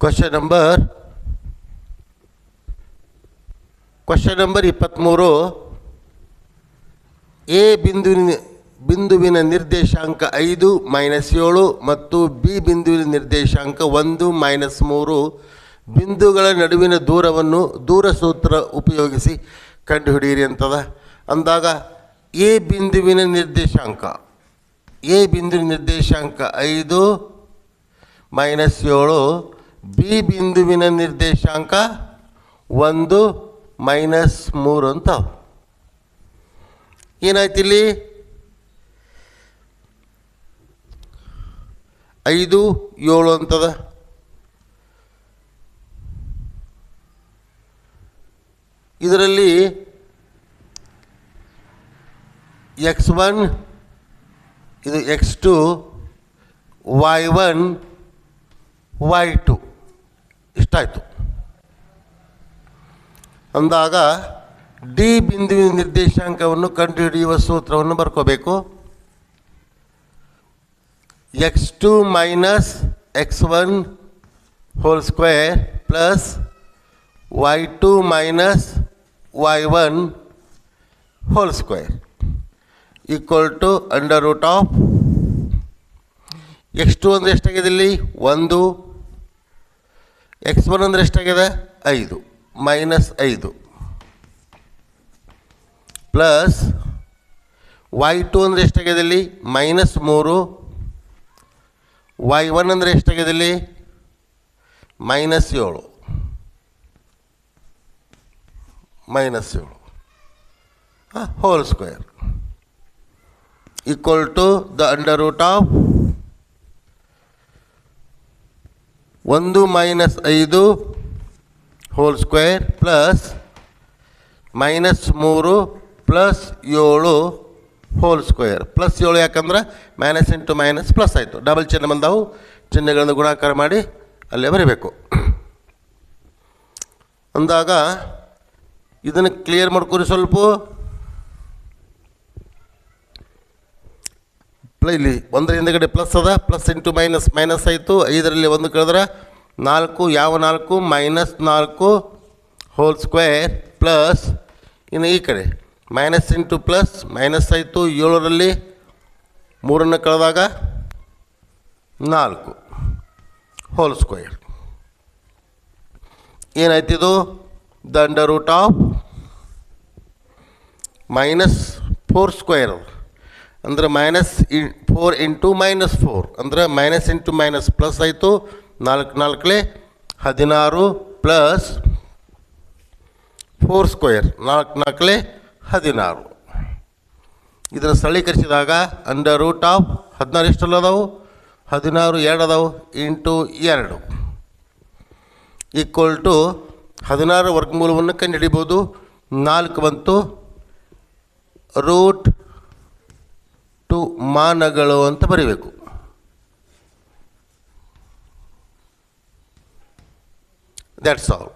Question number 23. A ಬಿಂದುವಿನ ನಿರ್ದೇಶಾಂಕ 5 -7 ಮತ್ತು ಬಿ ಬಿಂದುವಿನ ನಿರ್ದೇಶಾಂಕ 1 -3 ಬಿಂದುಗಳ ನಡುವಿನ ದೂರವನ್ನು ದೂರ ಸೂತ್ರ ಉಪಯೋಗಿಸಿ ಕಂಡುಹಿಡಿಯಿರಿ ಅಂತದ. ಅಂದಾಗ ಎ ಬಿಂದುವಿನ ನಿರ್ದೇಶಾಂಕ 5 -7, ಬಿ ಬಿಂದುವಿನ ನಿರ್ದೇಶಾಂಕ 1 -3 ಅಂತ. ಏನಾಯ್ತು ಇಲ್ಲಿ? 5, 7 ಅಂತದ. ಇದರಲ್ಲಿ x1 ಇದು x2 y1 y2 ಇಷ್ಟಾಯಿತು. ಅಂದಾಗ ಡಿ ಬಿಂದುವಿನ ನಿರ್ದೇಶಾಂಕವನ್ನು ಕಂಡುಹಿಡಿಯುವ ಸೂತ್ರವನ್ನು ಬರ್ಕೋಬೇಕು. x2 - x1 whole square plus y2 - y1 whole square equal to under root of x2 ಅಂದರೆ ಎಷ್ಟಾಗಿದೆ ಇಲ್ಲಿ? 1. x1 ಅಂದರೆ ಎಷ್ಟಾಗಿದೆ? 5 -5 ಪ್ಲಸ್ y2 ಅಂದರೆ ಎಷ್ಟಾಗಿದೆ ಇಲ್ಲಿ? -3. y1 ಅಂದರೆ ಎಷ್ಟಾಗಿದೆ ಇಲ್ಲಿ? -7 whole square equal to the under root of 1 -5 whole square plus -3 plus 7 whole square. Plus 7 ಯಾಕಂದ್ರೆ ಮೈನಸ್ ಇಂಟು ಮೈನಸ್ ಪ್ಲಸ್ ಆಯಿತು. ಡಬಲ್ ಚಿಹ್ನೆ ಬಂದವು, ಚಿಹ್ನೆಗಳನ್ನು ಗುಣಾಕಾರ ಮಾಡಿ ಅಲ್ಲೇ ಬರೀಬೇಕು. ಅಂದಾಗ ಇದನ್ನು ಕ್ಲಿಯರ್ ಮಾಡ್ಕೊರಿ ಸ್ವಲ್ಪ. ಇಲ್ಲಿ ಒಂದರ ಹಿಂದಗಡೆ ಪ್ಲಸ್ ಅದ, ಪ್ಲಸ್ ಇಂಟು ಮೈನಸ್ ಮೈನಸ್ ಆಯಿತು. 5ರಲ್ಲಿ 1 ಕಳೆದ್ರೆ 4. ಯಾವ 4? -4 ಹೋಲ್ ಸ್ಕ್ವೇರ್ ಪ್ಲಸ್ ಇನ್ನು ಈ ಕಡೆ ಮೈನಸ್ ಇಂಟು ಪ್ಲಸ್ ಮೈನಸ್ ಆಯಿತು. 7ರಲ್ಲಿ 3 ಕಳೆದಾಗ 4 ಹೋಲ್ ಸ್ಕ್ವೇರ್. ಏನಾಯ್ತಿದು? The under root of -4 square ಅಂದರೆ -4 ಇಂಟು -4 ಅಂದರೆ ಮೈನಸ್ ಇಂಟು ಮೈನಸ್ ಪ್ಲಸ್ ಆಯಿತು. 4 4 16 ಪ್ಲಸ್ 4 ಸ್ಕ್ವೇರ್ 4 4 16. ಇದನ್ನು ಸರಳೀಕರಿಸಿದಾಗ ಅಂಡರ್ ರೂಟ್ ಆಫ್ 16 ಎಷ್ಟಲ್ಲ ಅದಾವು? 16 2 ಅದಾವು ಇಂಟು 2 ಈಕ್ವಲ್ ಟು 16 ವರ್ಗಮೂಲವನ್ನು ಕಂಡುಹಿಡಿಬೋದು. 4 ಬಂತು. ರೂಟ್ 2 ಮಾನಗಳು ಅಂತ ಬರೀಬೇಕು. That's all.